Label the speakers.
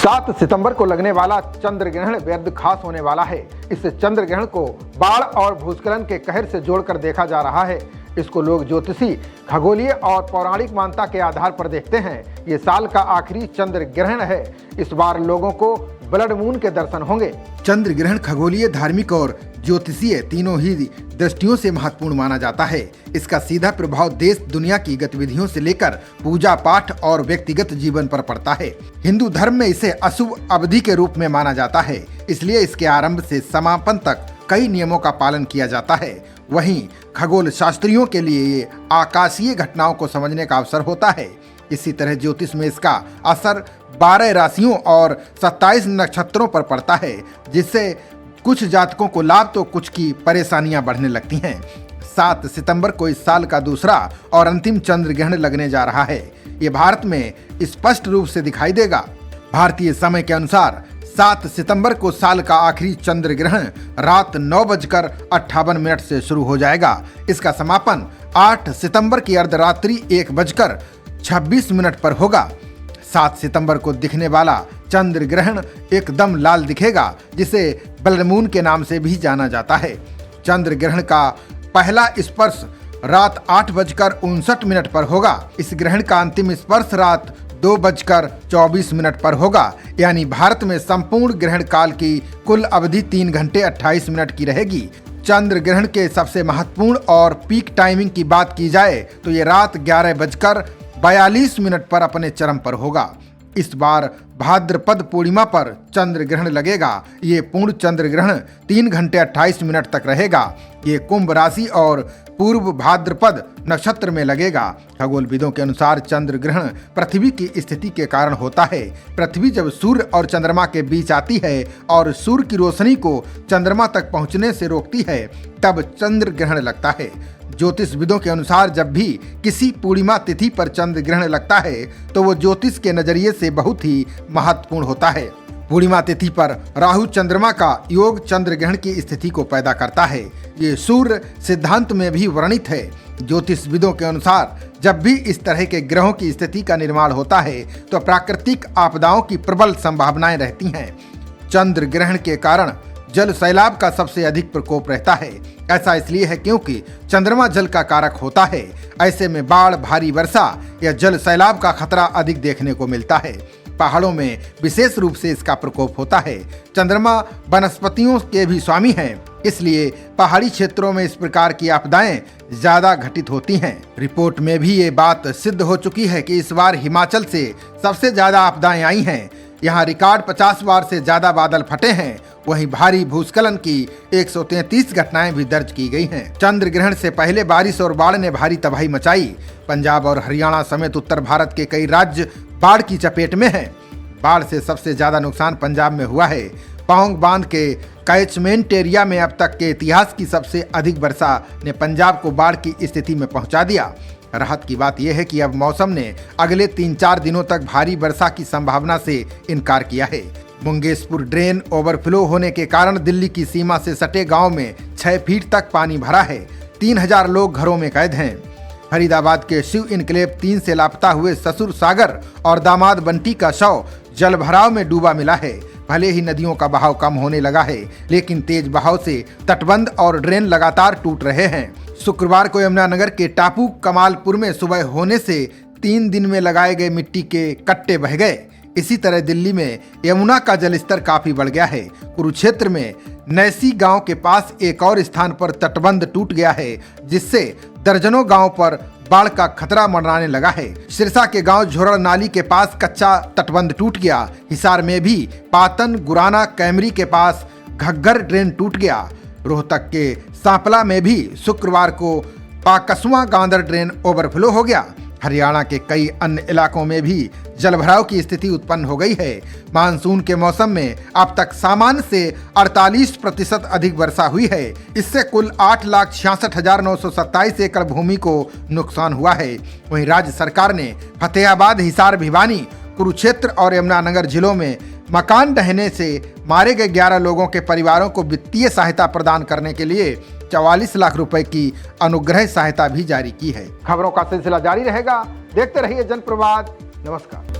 Speaker 1: 7 सितंबर को लगने वाला चंद्र ग्रहण बेहद खास होने वाला है। इस चंद्र ग्रहण को बाढ़ और भूस्खलन के कहर से जोड़कर देखा जा रहा है। इसको लोग ज्योतिषी, खगोलीय और पौराणिक मान्यता के आधार पर देखते हैं। ये साल का आखिरी चंद्र ग्रहण है। इस बार लोगों को ब्लड मून के दर्शन होंगे। चंद्र ग्रहण खगोलीय, धार्मिक और ज्योतिषीय तीनों ही दृष्टियों से महत्वपूर्ण माना जाता है। इसका सीधा प्रभाव देश दुनिया की गतिविधियों से लेकर पूजा पाठ और व्यक्तिगत जीवन पर पड़ता है। हिंदू धर्म में इसे अशुभ अवधि के रूप में माना जाता है, इसलिए इसके आरंभ से समापन तक कई नियमों का पालन किया जाता है। वहीं खगोल शास्त्रियों के लिए ये आकाशीय घटनाओं को समझने का अवसर होता है। इसी तरह ज्योतिष में इसका असर 12 राशियों और 27 नक्षत्रों पर पड़ता है, जिससे कुछ जातकों को लाभ तो कुछ की परेशानियां बढ़ने लगती हैं। 7 सितंबर को इस साल का दूसरा और अंतिम चंद्र ग्रहण लगने जा रहा है। ये भारत में स्पष्ट रूप से दिखाई देगा। भारतीय समय के अनुसार 7 सितंबर को साल का आखिरी चंद्र ग्रहण रात 9:58 से शुरू हो जाएगा। इसका समापन 8 सितंबर की अर्धरात्रि 1:26 पर होगा। 7 सितंबर को दिखने वाला चंद्र ग्रहण एकदम लाल दिखेगा, जिसे ब्लड मून के नाम से भी जाना जाता है। चंद्र ग्रहण का पहला स्पर्श रात 8:59 पर होगा। इस ग्रहण का अंतिम स्पर्श रात 2:24 पर होगा। यानी भारत में संपूर्ण ग्रहण काल की कुल अवधि 3 घंटे 28 मिनट की रहेगी। चंद्र ग्रहण के सबसे महत्वपूर्ण और पीक टाइमिंग की बात की जाए तो ये रात 11:42 पर अपने चरम पर होगा। इस बार भाद्रपद पूर्णिमा पर चंद्र ग्रहण लगेगा। ये पूर्ण चंद्र ग्रहण 3 घंटे 28 मिनट तक रहेगा। ये कुंभ राशि और पूर्व भाद्रपद नक्षत्र में लगेगा। खगोलविदों के अनुसार चंद्र ग्रहण पृथ्वी की स्थिति के कारण होता है। पृथ्वी जब सूर्य और चंद्रमा के बीच आती है और सूर्य की रोशनी को चंद्रमा तक पहुंचने से रोकती है, तब चंद्र ग्रहण लगता है। ज्योतिषविदों के अनुसार जब भी किसी पूर्णिमा तिथि पर चंद्र ग्रहण लगता है तो वो ज्योतिष के नजरिए से बहुत ही महत्वपूर्ण होता है। पूर्णिमा तिथि पर राहु चंद्रमा का योग चंद्र ग्रहण की स्थिति को पैदा करता है। ये सूर्य सिद्धांत में भी वर्णित है। ज्योतिषविदों के अनुसार जब भी इस तरह के ग्रहों की स्थिति का निर्माण होता है तो प्राकृतिक आपदाओं की प्रबल संभावनाएं रहती हैं। चंद्र ग्रहण के कारण जल सैलाब का सबसे अधिक प्रकोप रहता है। ऐसा इसलिए है क्योंकि चंद्रमा जल का कारक होता है। ऐसे में बाढ़, भारी वर्षा या जल सैलाब का खतरा अधिक देखने को मिलता है। पहाड़ों में विशेष रूप से इसका प्रकोप होता है। चंद्रमा वनस्पतियों के भी स्वामी हैं, इसलिए पहाड़ी क्षेत्रों में इस प्रकार की आपदाएं ज्यादा घटित होती हैं। रिपोर्ट में भी ये बात सिद्ध हो चुकी है कि इस बार हिमाचल से सबसे ज्यादा आपदाएं आई हैं। यहाँ रिकॉर्ड 50 बार से ज्यादा बादल फटे हैं। वहीं भारी भूस्खलन की 133 घटनाएं भी दर्ज की गई हैं। चंद्र ग्रहण से पहले बारिश और बाढ़ ने भारी तबाही मचाई। पंजाब और हरियाणा समेत उत्तर भारत के कई राज्य बाढ़ की चपेट में हैं। बाढ़ से सबसे ज्यादा नुकसान पंजाब में हुआ है। पौंग बांध के कैचमेंट एरिया में अब तक के इतिहास की सबसे अधिक वर्षा ने पंजाब को बाढ़ की स्थिति में पहुंचा दिया। राहत की बात यह है कि अब मौसम ने अगले 3-4 दिनों तक भारी वर्षा की संभावना से इनकार किया है। मुंगेशपुर ड्रेन ओवरफ्लो होने के कारण दिल्ली की सीमा से सटे गांव में 6 फीट तक पानी भरा है। 3000 लोग घरों में कैद हैं। फरीदाबाद के शिव इनक्लेव 3 से लापता हुए ससुर सागर और दामाद बंटी का शव जलभराव में डूबा मिला है। भले ही नदियों का बहाव कम होने लगा है, लेकिन तेज बहाव से तटबंध और ड्रेन लगातार टूट रहे हैं। शुक्रवार को यमुनानगर के टापू कमालपुर में सुबह होने से 3 दिन में लगाए गए मिट्टी के कट्टे बह गए। इसी तरह दिल्ली में यमुना का जलस्तर काफी बढ़ गया है। कुरुक्षेत्र में नैसी गांव के पास एक और स्थान पर तटबंध टूट गया है, जिससे दर्जनों गांव पर बाढ़ का खतरा मंडराने लगा है। सिरसा के गांव झोरड़ नाली के पास कच्चा तटबंध टूट गया। हिसार में भी पातन गुराना कैमरी के पास घग्गर ड्रेन टूट गया। रोहतक के सांपला में भी शुक्रवार को पाकसुआ गांदर ड्रेन ओवरफ्लो हो गया। हरियाणा के कई अन्य इलाकों में भी जलभराव की स्थिति उत्पन्न हो गई है। मानसून के मौसम में अब तक सामान्य से 48% अधिक वर्षा हुई है। इससे कुल 8,66,927 एकड़ भूमि को नुकसान हुआ है। वहीं राज्य सरकार ने फतेहाबाद, हिसार, भिवानी, कुरुक्षेत्र और यमुनानगर जिलों में मकान ढहने से मारे गए 11 लोगों के परिवारों को वित्तीय सहायता प्रदान करने के लिए 44 लाख रुपए की अनुग्रह सहायता भी जारी की है। खबरों का सिलसिला जारी रहेगा। देखते रहिए जनप्रवाद। नमस्कार।